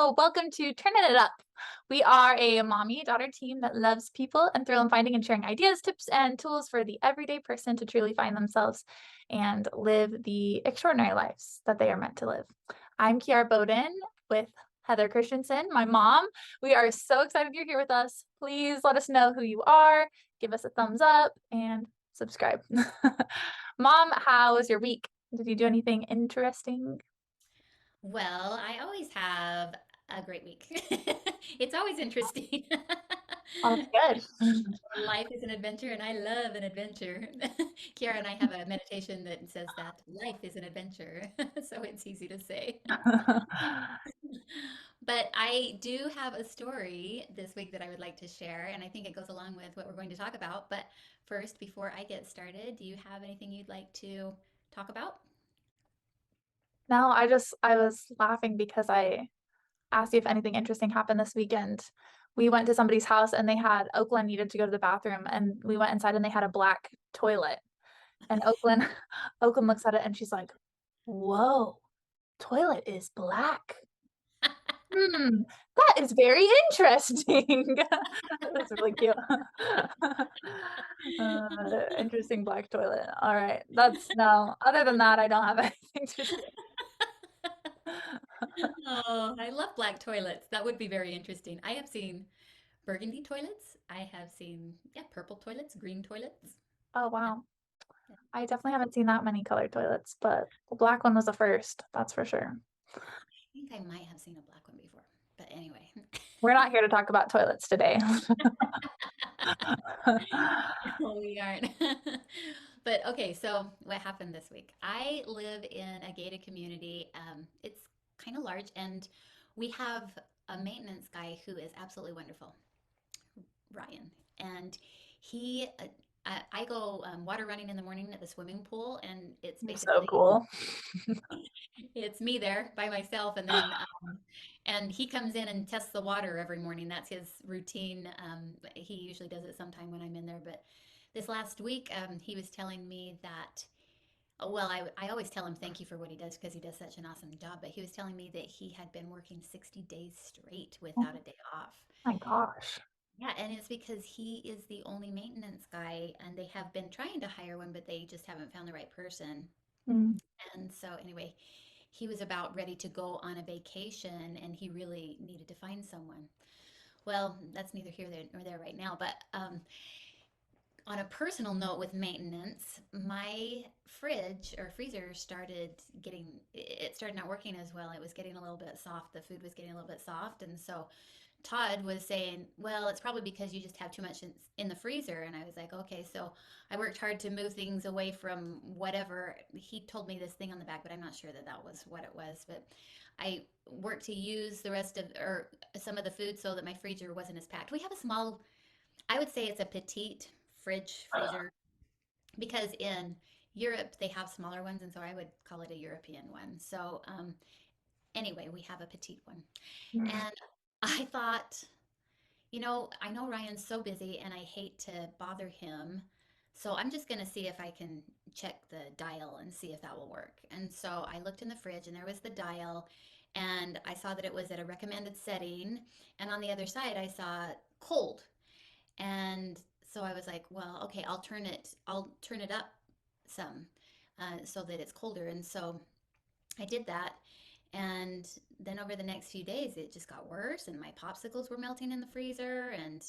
So, welcome to Turning It Up. We are a mommy-daughter team that loves people and thrill in finding and sharing ideas, tips, and tools for the everyday person to truly find themselves and live the extraordinary lives that they are meant to live. I'm Kiara Bowden with Heather Christensen, my mom. We are so excited you're here with us. Please let us know who you are, give us a thumbs up, and subscribe. Mom, how was your week? Did you do anything interesting? Well, I always have a great week. It's always interesting. Oh, that's good. Life is an adventure, and I love an adventure. Kiara and I have a meditation that says that life is an adventure, so it's easy to say. But I do have a story this week that I would like to share, and I think it goes along with what we're going to talk about. But first, before I get started, do you have anything you'd like to talk about? No, I was laughing because I asked you if anything interesting happened this weekend. We went to somebody's house and they had Oakland needed to go to the bathroom, and we went inside and they had a black toilet. And Oakland Oakland looks at it and she's like, "Whoa, toilet is black. Hmm, that is very interesting." That's really cute. Interesting black toilet. All right. That's no, other than that, I don't have anything to share. Oh, I love black toilets. That would be very interesting. I have seen burgundy toilets. I have seen, yeah, purple toilets, green toilets. Oh, Yeah, wow. yeah. I definitely haven't seen that many colored toilets, but the black one was a first, that's for sure. I think I might have seen a black one before. But anyway, We're not here to talk about toilets today. no, we aren't. But okay, so what happened this week? I live in a gated community. It's kind of large, and we have a maintenance guy who is absolutely wonderful. Ryan, and he I go water running in the morning at the swimming pool, and it's So basically cool. it's me there by myself, and then and he comes in and tests the water every morning. That's his routine. He usually does it sometime when I'm in there, but this last week he was telling me that. Well, I always tell him thank you for what he does because he does such an awesome job. But he was telling me that he had been working 60 days straight Oh without a day off. my gosh. Yeah, and it's because he is the only maintenance guy, and they have been trying to hire one, but they just haven't found the right person. Mm. And so, anyway, he was about ready to go on a vacation, and he really needed to find someone. Well, that's neither here nor there right now, but on a personal note with maintenance, my fridge or freezer started not working as well. It was getting a little bit soft. The food was getting a little bit soft. And so Todd was saying, well, it's probably because you just have too much in the freezer. And I was like, okay. So I worked hard to move things away from whatever. He told me this thing on the back, but I'm not sure that that was what it was. But I worked to use the rest of, or some of the food so that my freezer wasn't as packed. We have a small, I would say it's a petite freezer, because in Europe they have smaller ones, and so I would call it a European one. So anyway, we have a petite one, Mm. and I thought, I know Ryan's so busy, and I hate to bother him. So I'm just going to see if I can check the dial and see if that will work. And so I looked in the fridge and there was the dial, and I saw that it was at a recommended setting. And on the other side, I saw cold. And so I was like, well, okay, I'll turn it up some so that it's colder. And so I did that. And then over the next few days, it just got worse, and my popsicles were melting in the freezer. And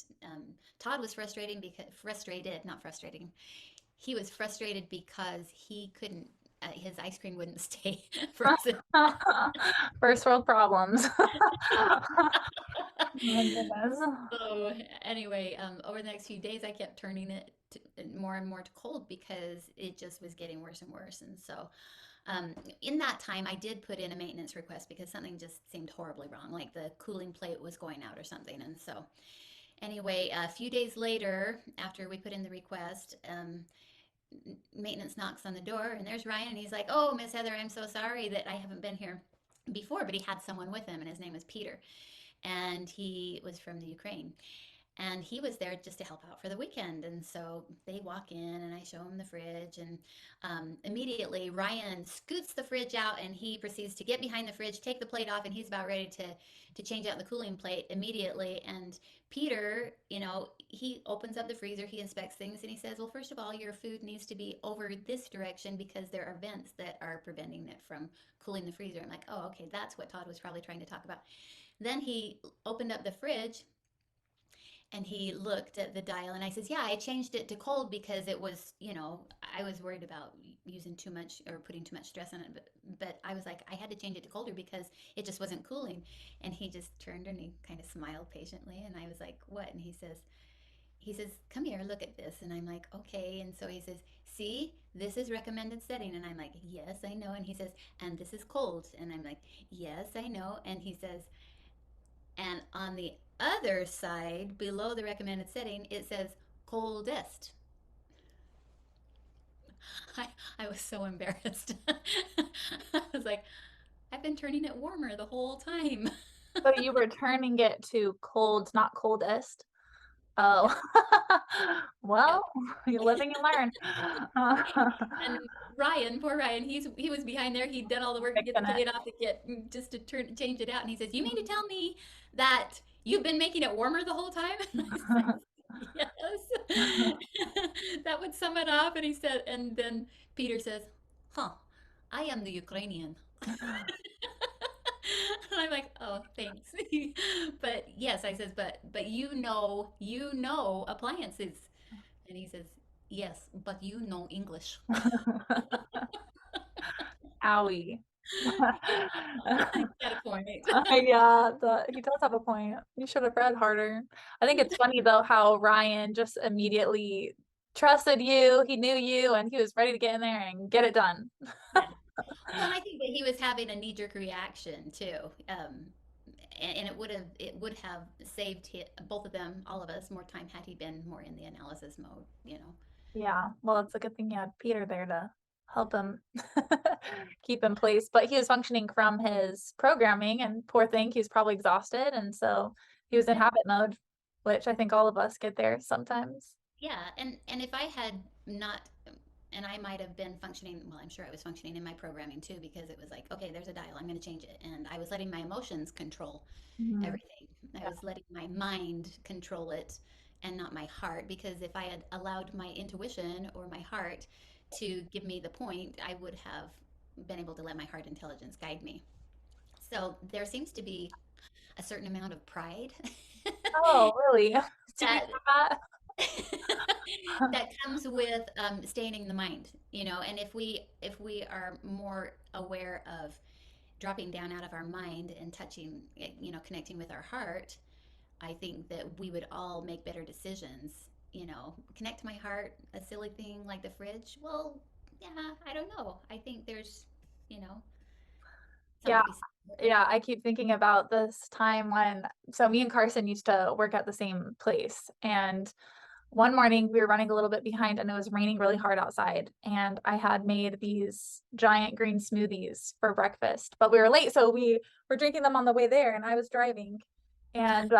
Todd was frustrated, not frustrating. He was frustrated because he couldn't, his ice cream wouldn't stay frozen. First world problems. My goodness. So anyway, over the next few days, I kept turning it more and more to cold because it just was getting worse and worse. And so, in that time, I did put in a maintenance request because something just seemed horribly wrong, like the cooling plate was going out or something. And so, anyway, a few days later, after we put in the request, maintenance knocks on the door, and there's Ryan, and he's like, "Oh, Miss Heather, I'm so sorry that I haven't been here before," but he had someone with him, and his name was Peter, and he was from the Ukraine. and he was there just to help out for the weekend. And so they walk in, and I show him the fridge, and immediately Ryan scoots the fridge out, and he proceeds to get behind the fridge, take the plate off, and he's about ready to change out the cooling plate immediately. And Peter, he opens up the freezer, he inspects things, and he says, well, first of all, your food needs to be over this direction because there are vents that are preventing it from cooling the freezer. I'm like, oh, okay, that's what Todd was probably trying to talk about. Then he opened up the fridge, and he looked at the dial, and I says, yeah, I changed it to cold because it was, I was worried about using too much or putting too much stress on it. But I was like, I had to change it to colder because it just wasn't cooling. And he just turned and he kind of smiled patiently. And I was like, what? And he says, come here, look at this. And I'm like, okay. And so he says, see, this is recommended setting. And I'm like, yes, I know. And he says, and this is cold. And I'm like, yes, I know. And he says, and on the other side, below the recommended setting, it says coldest. I, I was so embarrassed. I was like, I've been turning it warmer the whole time. So you were turning it to cold, not coldest? Oh. Yep, Well, yep. you live and you learn. And Ryan, poor Ryan, he was behind there. He'd done all the work to get the Fixing it. plate off to get just to change it out. And he says, "You mean to tell me that you've been making it warmer the whole time?" And I said, "Yes." That would sum it up. And he said, and then Peter says, "Huh, I am the Ukrainian." And I'm like, "Oh, thanks." But yes, I says, but you know appliances. And he says, yes, but you know English. Owie. Got a point. Yeah, he does have a point. You should have read harder. I think it's funny though how Ryan just immediately trusted you. He knew you and he was ready to get in there and get it done. Yeah. Well, and I think that he was having a knee-jerk reaction too. And it would have saved both of them, all of us, more time had he been more in the analysis mode. Yeah, well, it's a good thing you had Peter there to help him keep in place. But he was functioning from his programming, and poor thing, he was probably exhausted, and so he was in Yeah. habit mode, which I think all of us get there sometimes. Yeah, and if I had not, and I might have been functioning, well, I'm sure I was functioning in my programming too, because it was like, okay, there's a dial, I'm going to change it. And I was letting my emotions control Mhm. everything. I was letting my mind control it and not my heart, because if I had allowed my intuition or my heart to give me the point, I would have been able to let my heart intelligence guide me. So there seems to be a certain amount of pride Oh, really? Do we that have that? that comes with staying in the mind, and if we are more aware of dropping down out of our mind and touching, connecting with our heart, I think that we would all make better decisions. Connect to my heart, a silly thing like the fridge. Well, yeah, I don't know. I think there's, you know, something Yeah, to be said for it. yeah, I keep thinking about this time when so me and Carson used to work at the same place, and one morning we were running a little bit behind and it was raining really hard outside, and I had made these giant green smoothies for breakfast, but we were late, so we were drinking them on the way there, and I was driving, and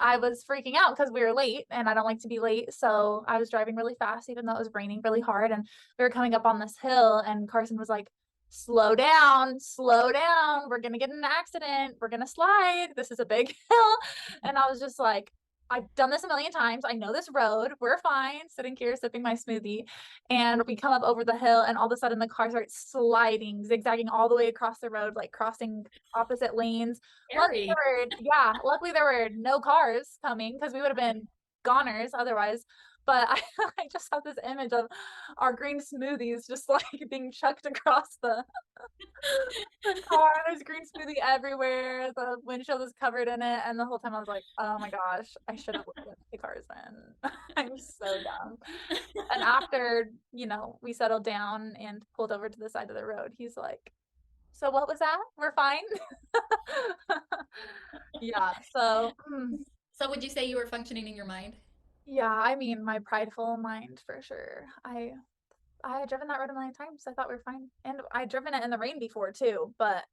I was freaking out because we were late and I don't like to be late. So I was driving really fast, even though it was raining really hard. And we were coming up on this hill, and Carson was like, slow down, slow down. We're going to get in an accident. We're going to slide. This is a big hill. And I was just like, I've done this a million times. I know this road. We're fine. Sitting here sipping my smoothie. And we come up over the hill, and all of a sudden the car starts sliding, zigzagging all the way across the road, like crossing opposite lanes. Scary. Luckily there were no cars coming because we would have been goners otherwise. But I just have this image of our green smoothies just like being chucked across the car. There's green smoothie everywhere. The windshield is covered in it. And the whole time I was like, oh my gosh, I should have looked at the cars then. I'm so dumb. And after, we settled down and pulled over to the side of the road, he's like, so what was that? We're fine. Yeah, so So would you say you were functioning in your mind? yeah, I mean my prideful mind for sure. I had driven that road a million times. I thought we were fine. And I'd driven it in the rain before too, but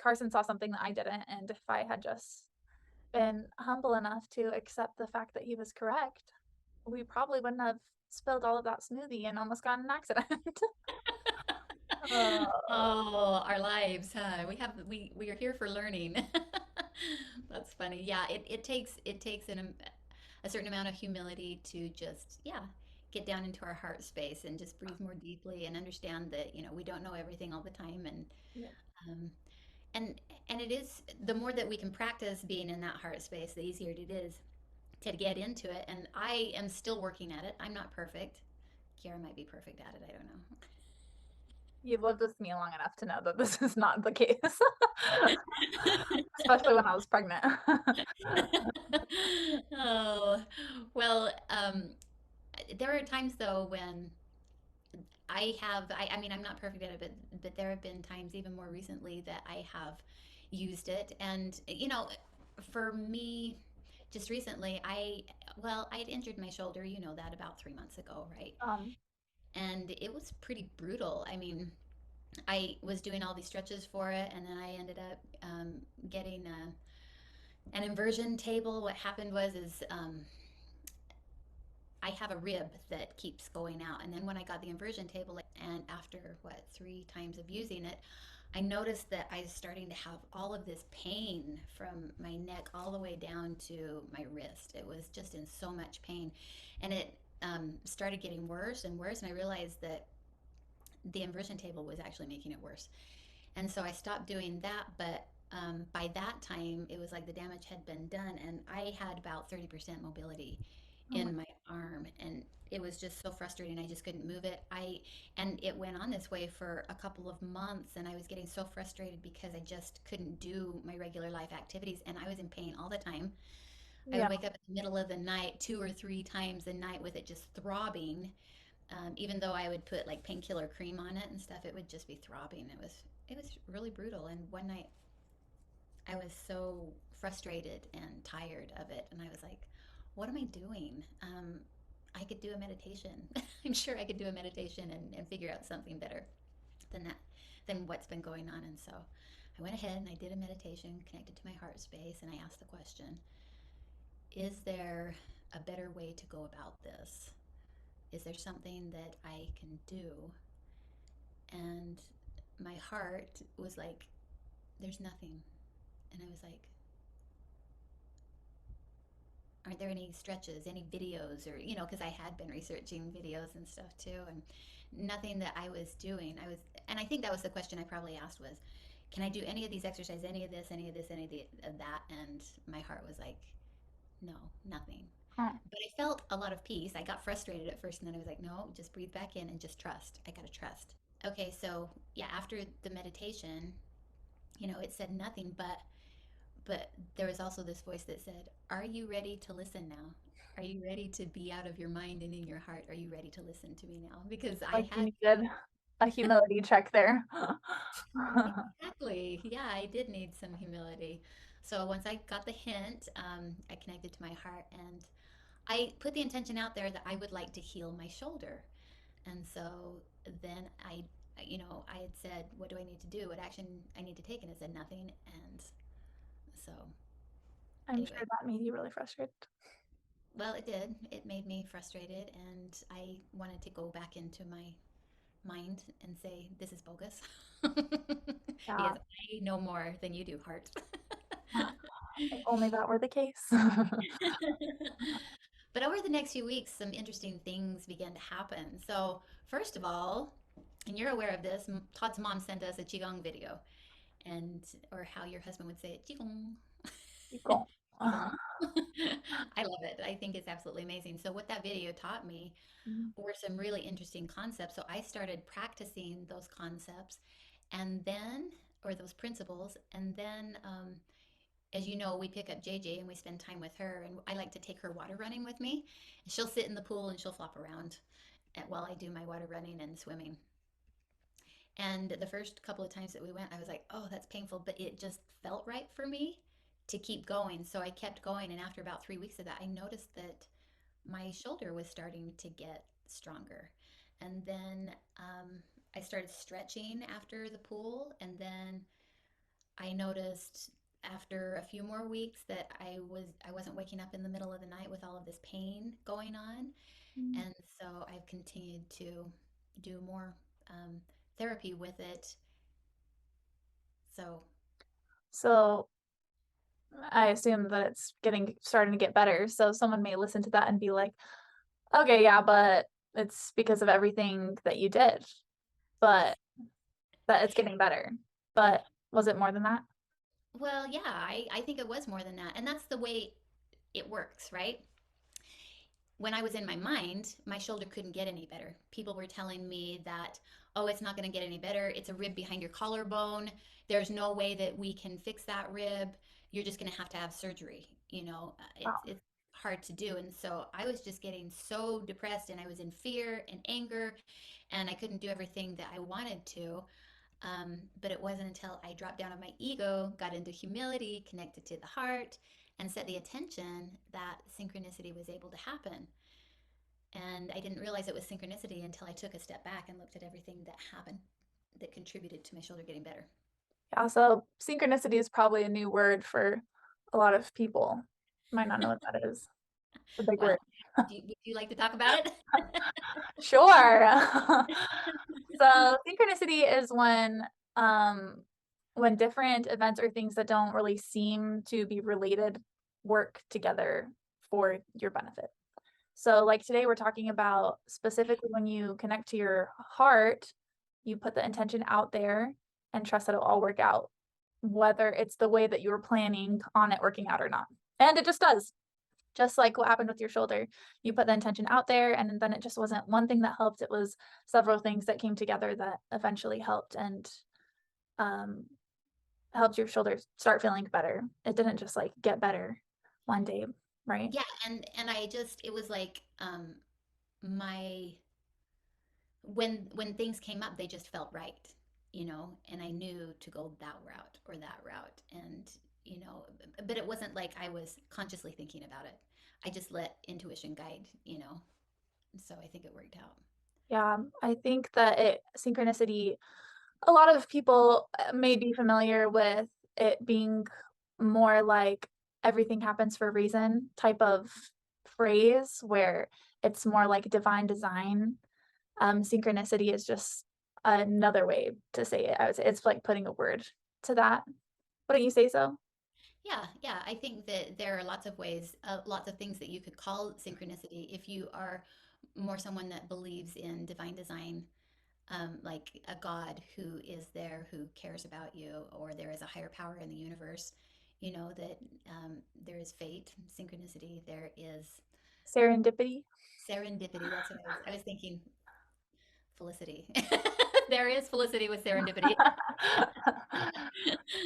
Carson saw something that I didn't, and if I had just been humble enough to accept the fact that he was correct, we probably wouldn't have spilled all of that smoothie and almost got in an accident. Uh, Oh, our lives, huh? We are here for learning. That's funny. Yeah, it takes a certain amount of humility to just, yeah, get down into our heart space and just breathe more deeply and understand that, we don't know everything all the time, yeah. um, and and it is, the more that we can practice being in that heart space, the easier it is to get into it. And I am still working at it. I'm not perfect. Kiara might be perfect at it. I don't know. You've lived with me long enough to know that this is not the case, especially when I was pregnant. Oh, well, there are times though when I mean, I'm not perfect at it, but there have been times even more recently that I have used it. And, for me, just recently, well, I'd injured my shoulder, that about 3 months ago, right? Um, And it was pretty brutal. I mean, I was doing all these stretches for it, and then I ended up getting an inversion table. What happened was is I have a rib that keeps going out, and then when I got the inversion table, and after what 3 times of using it, I noticed that I was starting to have all of this pain from my neck all the way down to my wrist. It was just in so much pain, and it started getting worse and worse. And I realized that the inversion table was actually making it worse. And so I stopped doing that. But by that time, it was like the damage had been done, and I had about 30% mobility oh my, in my arm, and it was just so frustrating. I just couldn't move it. And it went on this way for a couple of months, and I was getting so frustrated because I just couldn't do my regular life activities, and I was in pain all the time. I yeah, would wake up in the middle of the night 2 or 3 times a night with it just throbbing. Even though I would put like painkiller cream on it and stuff, it would just be throbbing. It was really brutal. And one night I was so frustrated and tired of it, and I was like, "What am I doing? I could do a meditation. I'm sure I could do a meditation and figure out something better than that, than what's been going on." And so I went ahead and I did a meditation connected to my heart space, and I asked the question: Is there a better way to go about this? Is there something that I can do? And my heart was like, there's nothing. And I was like, aren't there any stretches, any videos, or, because I had been researching videos and stuff too, and nothing that I was doing. And I think that was the question I probably asked was, can I do any of these exercises, any of this, any of this, of that? And my heart was like, no, nothing. oh, But I felt a lot of peace. I got frustrated at first, and then I was like, no, just breathe back in and just trust. I got to trust. Okay, so yeah, after the meditation, it said nothing, but there was also this voice that said, "Are you ready to listen now? Are you ready to be out of your mind and in your heart? Are you ready to listen to me now?" Because I like you had needed a humility check there. exactly, yeah, I did need some humility. So once I got the hint, I connected to my heart, and I put the intention out there that I would like to heal my shoulder. And so then I had said, what do I need to do? What action I need to take? And it said nothing. And so I'm anyway, sure that made you really frustrated. well, it did. It made me frustrated, and I wanted to go back into my mind and say, this is bogus. Yeah, Because I know more than you do, heart. if only that were the case. But over the next few weeks, some interesting things began to happen. So, first of all, and you're aware of this, Todd's mom sent us a Qigong video, and or how your husband would say it, Qigong. You go. Qigong. I love it. I think it's absolutely amazing. So, what that video taught me were some really interesting concepts. So, I started practicing those concepts and then, or those principles, and then, as you know, we pick up JJ and we spend time with her, and I like to take her water running with me. And she'll sit in the pool and she'll flop around while I do my water running and swimming. And the first couple of times that we went, I was like, oh, that's painful, but it just felt right for me to keep going. So I kept going. And after about 3 weeks of that, I noticed that my shoulder was starting to get stronger. And then I started stretching after the pool. And then I noticed after a few more weeks that I wasn't waking up in the middle of the night with all of this pain going on. Mm. And so I've continued to do more um, therapy with it. So, So I assume that it's starting to get better. So someone may listen to that and be like, okay, yeah, but it's because of everything that you did, but that it's getting better. But was it more than that? well, yeah, I think it was more than that. And that's the way it works, right? When I was in my mind, my shoulder couldn't get any better. People were telling me that, oh, it's not going to get any better. It's a rib behind your collarbone. There's no way that we can fix that rib. You're just going to have surgery. Wow. It's hard to do. And so I was just getting so depressed and I was in fear and anger and I couldn't do everything that I wanted to. But it wasn't until I dropped down on my ego, got into humility, connected to the heart, and set the attention that synchronicity was able to happen. And I didn't realize it was synchronicity until I took a step back and looked at everything that happened that contributed to my shoulder getting better. Yeah, so synchronicity is probably a new word for a lot of people. Might not know what that is. It's a big Well, word. would you like to talk about it? Sure. So synchronicity is when different events or things that don't really seem to be related work together for your benefit. So like today we're talking about specifically when you connect to your heart, you put the intention out there and trust that it'll all work out, whether it's the way that you were planning on it working out or not. And it just does. Just like what happened with your shoulder. You put the intention out there and then it just wasn't one thing that helped. It was several things that came together that eventually helped and um helped your shoulder start feeling better. It didn't just like get better one day, right? Yeah, and I just it was like my when things came up, they just felt right, and I knew to go that route or that route, and but it wasn't like I was consciously thinking about it. I just let intuition guide. So I think it worked out. Yeah, I think that synchronicity, a lot of people may be familiar with it being more like everything happens for a reason type of phrase where it's more like divine design. Synchronicity is just another way to say it. I would say it's like putting a word to that. Wouldn't you say so? Yeah, yeah. I think that there are lots of ways, lots of things that you could call synchronicity if you are more someone that believes in divine design, like a God who is there, who cares about you, or there is a higher power in the universe. That there is fate, synchronicity, there is Serendipity. serendipity. That's what I was thinking. Felicity. There is felicity with serendipity.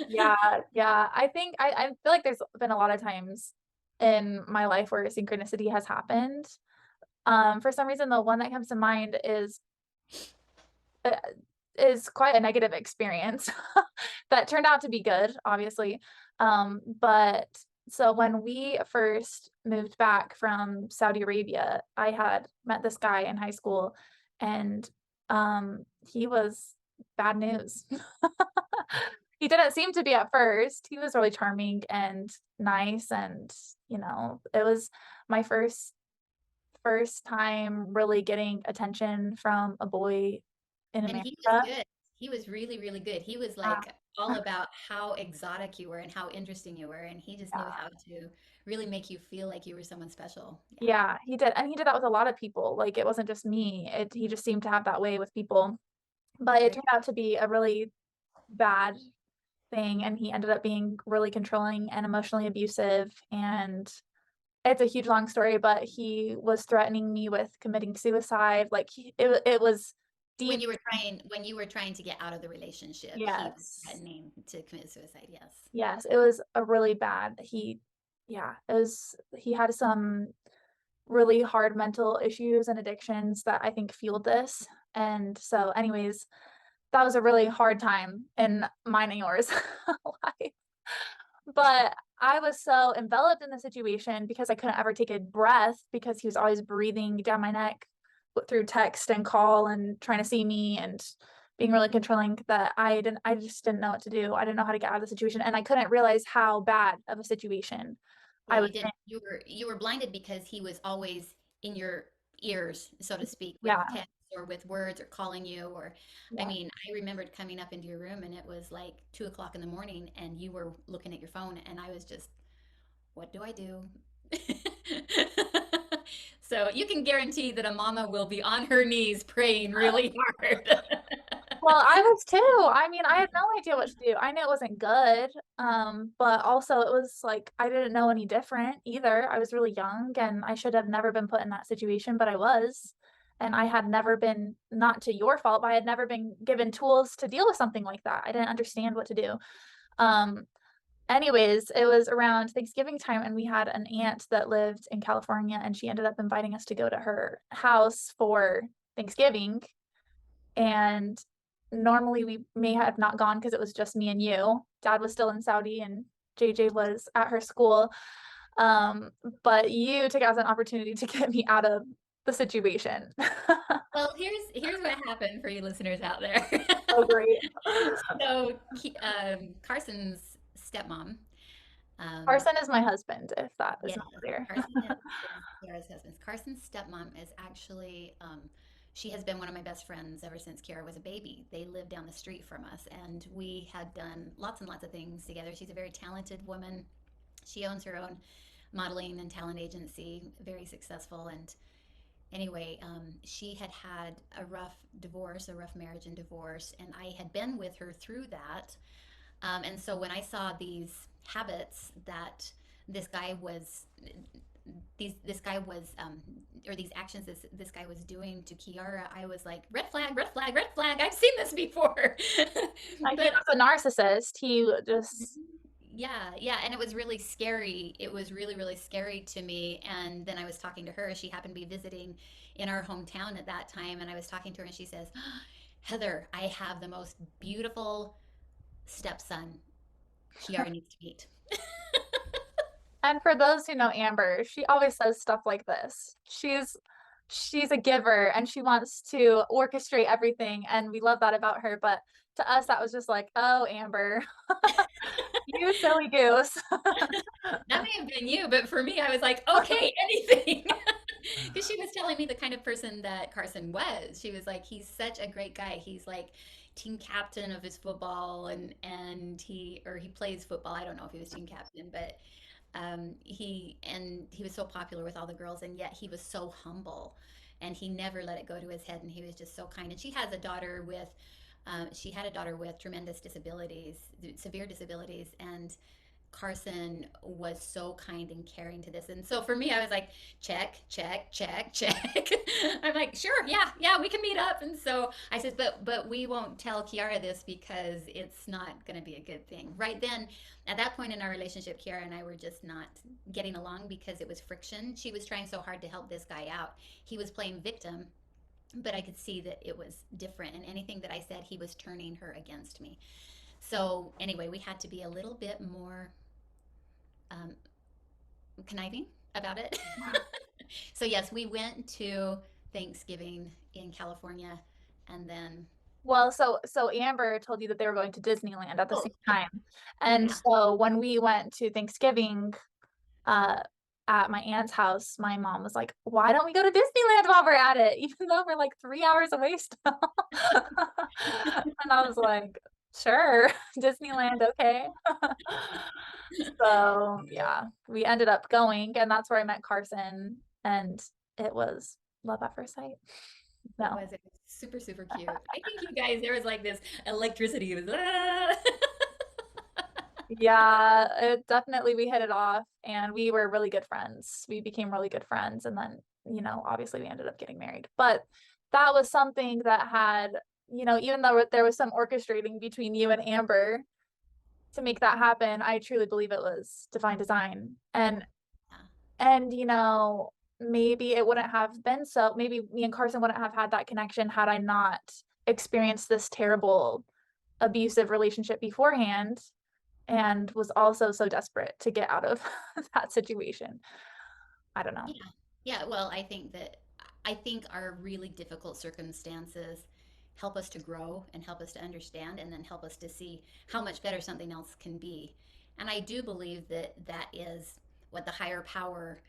Yeah, yeah. I feel like there's been a lot of times in my life where synchronicity has happened. For some reason, the one that comes to mind uh, is quite a negative experience that turned out to be good, obviously. But so when we first moved back from Saudi Arabia, I had met this guy in high school, and he was bad news. He didn't seem to be at first. He was really charming and nice, and it was my first time really getting attention from a boy in And he was America. good. He was really, really good. He was Yeah, like all about how exotic you were and how interesting you were. And he just knew how to really make you feel like you were someone special. Yeah. yeah, he did, and he did that with a lot of people. Like it wasn't just me. He just seemed to have that way with people. But it Very, turned out to be a really bad thing, and he ended up being really controlling and emotionally abusive. And it's a huge long story, but he was threatening me with committing suicide. Like it was deep. when you were trying to get out of the relationship, he was Yes. threatening to commit suicide. Yes. Yes, it was a really bad. Yeah, he had some really hard mental issues and addictions that I think fueled this. And so, anyways, that was a really hard time in mine and yours life. But I was so enveloped in the situation because I couldn't ever take a breath because he was always breathing down my neck through text and call and trying to see me. And being really controlling that I just didn't know what to do. I didn't know how to get out of the situation, and I couldn't realize how bad of a situation Yeah, I was you did. in. You were blinded because he was always in your ears, so to speak, with Yeah, text or with words or calling you or I yeah. mean, I remembered coming up into your room and it was like 2 o'clock in the morning and you were looking at your phone and I was just, what do I do? So you can guarantee that a mama will be on her knees praying really hard. Well, I was too. I mean, I had no idea what to do. I knew it wasn't good, but also it was like I didn't know any different either. I was really young and I should have never been put in that situation, but I was. And I had never been, not to your fault, but I had never been given tools to deal with something like that. I didn't understand what to do. Um, Anyways, it was around Thanksgiving time and we had an aunt that lived in California and she ended up inviting us to go to her house for Thanksgiving. And normally we may have not gone because it was just me and you. Dad was still in Saudi and JJ was at her school. Um, but you took it as an opportunity to get me out of the situation. Well, here's what happened for you listeners out there. Oh, great. So, Carson's stepmom, um, Carson is my husband, if that is yes, not clear. Carson is Kiara's husband. Carson's stepmom is actually, she has been one of my best friends ever since Kiara was a baby. They lived down the street from us, and we had done lots and lots of things together. She's a very talented woman. She owns her own modeling and talent agency, very successful. And anyway, she had had a rough divorce, a rough marriage and divorce, and I had been with her through that. And so when I saw these habits that this guy was this guy was or these actions this guy was doing to Kiara, I was like, red flag, red flag, red flag. I've seen this before. He But was a narcissist. He just, yeah, yeah, and it was really scary. It was really, really scary to me. And then I was talking to her. She happened to be visiting in our hometown at that time, and I was talking to her, and she says, "Heather, I have the most beautiful stepson Kiara needs to meet." and for those who know Amber, she always says stuff like this. She's a giver and she wants to orchestrate everything, and we love that about her. But to us, that was just like, oh, Amber, you silly goose. That may have been you, but for me, I was like, okay, anything. Because she was telling me the kind of person that Carson was. She was like, he's such a great guy. He's like team captain of his football and he plays football. I don't know if he was team captain, but he was so popular with all the girls and yet he was so humble and he never let it go to his head and he was just so kind. And she had a daughter with tremendous disabilities, severe disabilities, and Carson was so kind and caring to this. And so for me, I was like, check, check, check, check. I'm like, sure, yeah, yeah, we can meet up. And so I said, but we won't tell Kiara this because it's not going to be a good thing. Right then, at that point in our relationship, Kiara and I were just not getting along because it was friction. She was trying so hard to help this guy out. He was playing victim, but I could see that it was different. And anything that I said, he was turning her against me. So anyway, we had to be a little bit more um, conniving about it. So yes, we went to Thanksgiving in California, and then Well, so Amber told you that they were going to Disneyland at the oh same yeah, time. And yeah. so when we went to Thanksgiving, uh at my aunt's house, my mom was like, why don't we go to Disneyland while we're at it? Even though we're like 3 hours away still. And I was like, sure, Disneyland, okay. So yeah, we ended up going, and that's where I met Carson, and it was love at first sight. No. It was super super cute. I think you guys there was like this electricity. It was ah. Yeah, it definitely we hit it off and we were really good friends. We became really good friends and then, obviously we ended up getting married. But that was something that had, even though there was some orchestrating between you and Amber to make that happen, I truly believe it was divine design. Yeah. And maybe it wouldn't have been so, maybe me and Carson wouldn't have had that connection had I not experienced this terrible abusive relationship beforehand and was also so desperate to get out of that situation. I don't know. Yeah. Yeah, well, I think our really difficult circumstances help us to grow and help us to understand and then help us to see how much better something else can be. And I do believe that that is what the higher power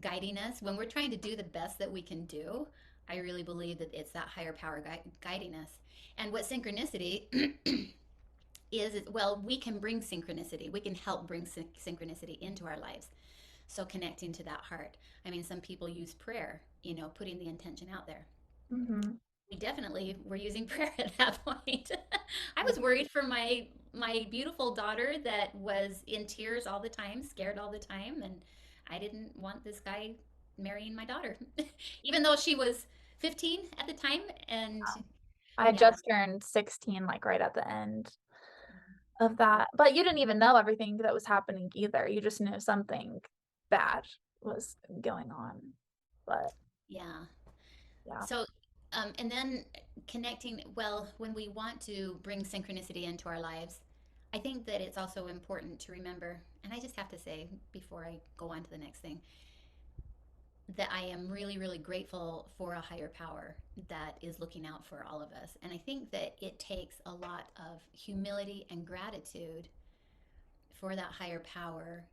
guiding us when we're trying to do the best that we can do. I really believe that it's that higher power guiding us. And what synchronicity is, well, we can bring synchronicity. We can help bring synchronicity into our lives. So connecting to that heart. I mean, some people use prayer, putting the intention out there. Hmm. We definitely were using prayer at that point. I was worried for my beautiful daughter that was in tears all the time, scared all the time, and I didn't want this guy marrying my daughter, even though she was 15 at the time. And I yeah, just turned 16, like right at the end of that. But you didn't even know everything that was happening either. You just knew something bad was going on. But yeah. yeah, So, and then connecting, well, when we want to bring synchronicity into our lives, I think that it's also important to remember, and I just have to say before I go on to the next thing, that I am really, really grateful for a higher power that is looking out for all of us. And I think that it takes a lot of humility and gratitude for that higher power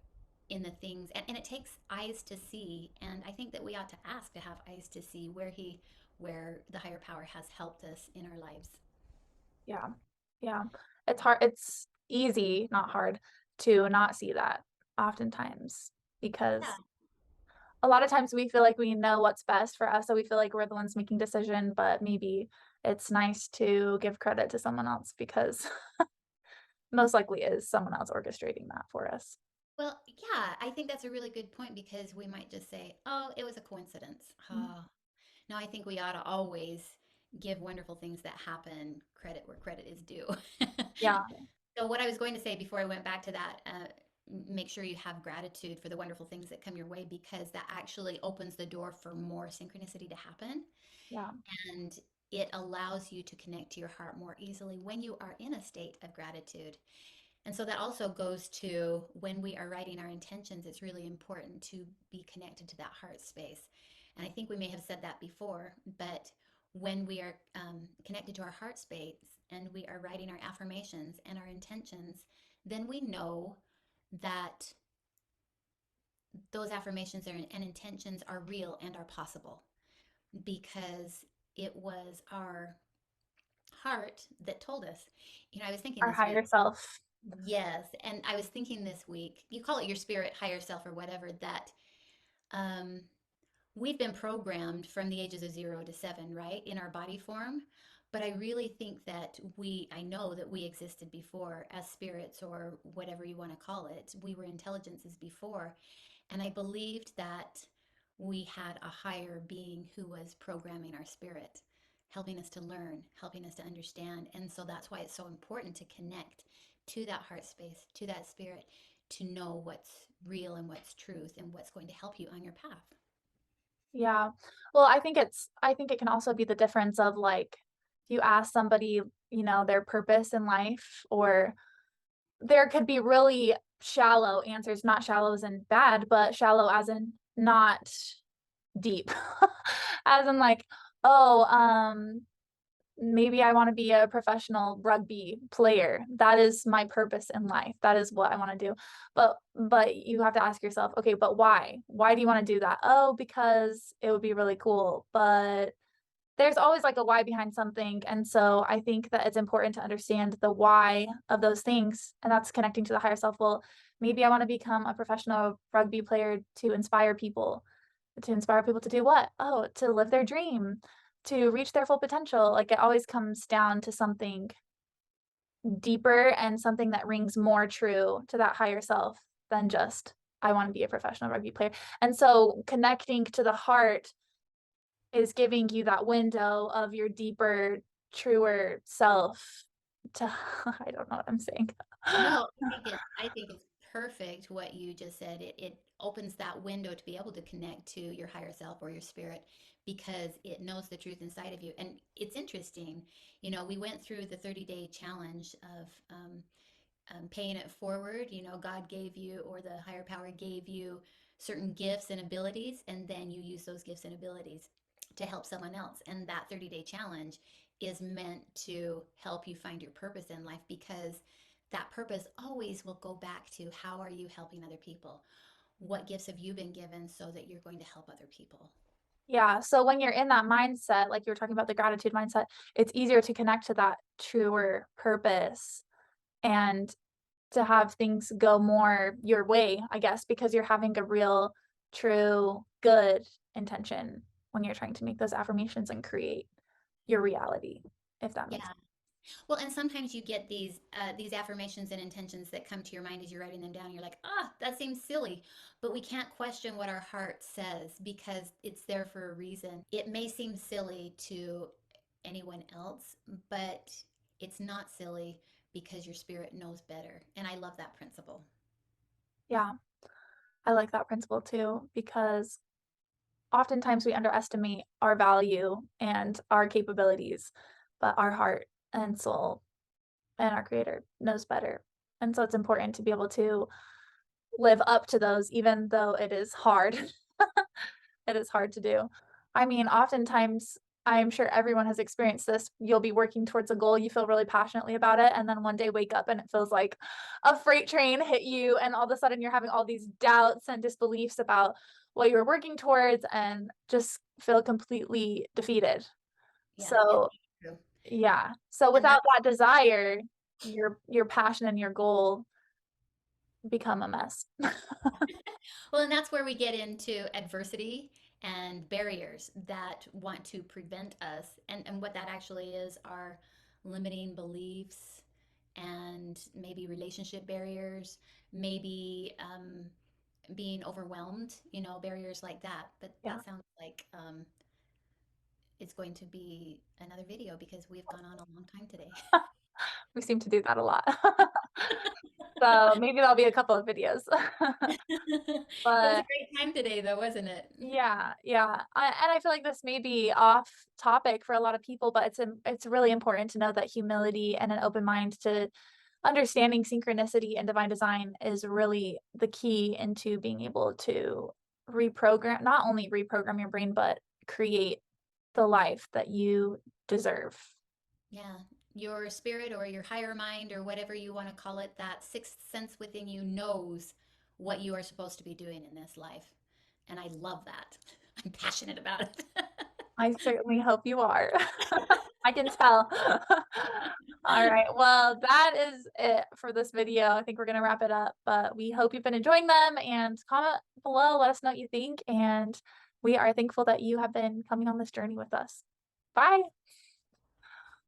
in the things, and it takes eyes to see. And I think that we ought to ask to have eyes to see where the higher power has helped us in our lives. yeah, yeah. It's hard. It's easy, not hard, to not see that oftentimes Yeah. because a lot of times we feel like we know what's best for us, so we feel like we're the ones making decision, but maybe it's nice to give credit to someone else because most likely is someone else orchestrating that for us. Well, yeah, I think that's a really good point because we might just say, oh, it was a coincidence. Mm. Oh. No, I think we ought to always give wonderful things that happen credit where credit is due. Yeah, So, what I was going to say before I went back to that, make sure you have gratitude for the wonderful things that come your way because that actually opens the door for more synchronicity to happen. yeah, And it allows you to connect to your heart more easily when you are in a state of gratitude. And so that also goes to when we are writing our intentions, it's really important to be connected to that heart space. And I think we may have said that before, but when we are connected to our heart space and we are writing our affirmations and our intentions, then we know that those affirmations and intentions are real and are possible because it was our heart that told us. I was thinking our this week. higher self. Yes, and I was thinking this week, you call it your spirit, higher self, or whatever, that um, we've been programmed from the ages of 0 to 7, right, in our body form. But I really think that I know that we existed before as spirits or whatever you want to call it. We were intelligences before. And I believed that we had a higher being who was programming our spirit, helping us to learn, helping us to understand. And so that's why it's so important to connect to that heart space, to that spirit, to know what's real and what's truth and what's going to help you on your path. Yeah. Well, I think it can also be the difference of like you ask somebody, their purpose in life, or there could be really shallow answers, not shallow as in bad, but shallow as in not deep. As in like, oh, maybe I want to be a professional rugby player. That is my purpose in life. That is what I want to do. But you have to ask yourself, okay, but why? Why do you want to do that? Oh, because it would be really cool. But there's always like a why behind something. And so I think that it's important to understand the why of those things. And that's connecting to the higher self. Well, maybe I want to become a professional rugby player to inspire people. To inspire people to do what? Oh, to live their dream, to reach their full potential. Like it always comes down to something deeper and something that rings more true to that higher self than just, I want to be a professional rugby player. And so connecting to the heart is giving you that window of your deeper, truer self to I don't know what I'm saying. No, I think it's perfect what you just said. It opens that window to be able to connect to your higher self or your spirit because it knows the truth inside of you. And it's interesting, we went through the 30-day challenge of paying it forward. God gave you, or the higher power gave you certain gifts and abilities, and then you use those gifts and abilities to help someone else. And that 30-day challenge is meant to help you find your purpose in life, because that purpose always will go back to how are you helping other people? What gifts have you been given so that you're going to help other people? Yeah, so when you're in that mindset, like you were talking about the gratitude mindset, it's easier to connect to that truer purpose and to have things go more your way, I guess, because you're having a real, true, good intention when you're trying to make those affirmations and create your reality, if that makes Yeah. Well, and sometimes you get these affirmations and intentions that come to your mind as you're writing them down. You're like, ah, that seems silly, but we can't question what our heart says because it's there for a reason. It may seem silly to anyone else, but it's not silly because your spirit knows better. And I love that principle. Yeah, I like that principle too, because oftentimes we underestimate our value and our capabilities, but our heart and soul and our creator knows better. And so it's important to be able to live up to those even though it is hard. It is hard to do. I mean, oftentimes, I'm sure everyone has experienced this. You'll be working towards a goal, you feel really passionately about it, and then one day wake up and it feels like a freight train hit you, and all of a sudden you're having all these doubts and disbeliefs about what you were working towards and just feel completely defeated. Yeah, it's So, true. yeah. So And without that desire, your passion and your goal become a mess. well, and that's where we get into adversity and barriers that want to prevent us. And what that actually is are limiting beliefs and maybe relationship barriers, maybe being overwhelmed, barriers like that. But Yeah, that sounds like it's going to be another video because we've gone on a long time today. we seem to do that a lot. So maybe there'll be a couple of videos. It was a But great time today, though, wasn't it? yeah, yeah. I feel like this may be off topic for a lot of people, but it's really important to know that humility and an open mind to understanding synchronicity and divine design is really the key into being able to reprogram, not only reprogram your brain, but create the life that you deserve. Yeah, your spirit or your higher mind or whatever you want to call it, that sixth sense within you knows what you are supposed to be doing in this life. And I love that. I'm passionate about it. I certainly hope you are. I can tell. All right. Well, that is it for this video. I think we're going to wrap it up, but we hope you've been enjoying them and comment below. Let us know what you think. And we are thankful that you have been coming on this journey with us. Bye.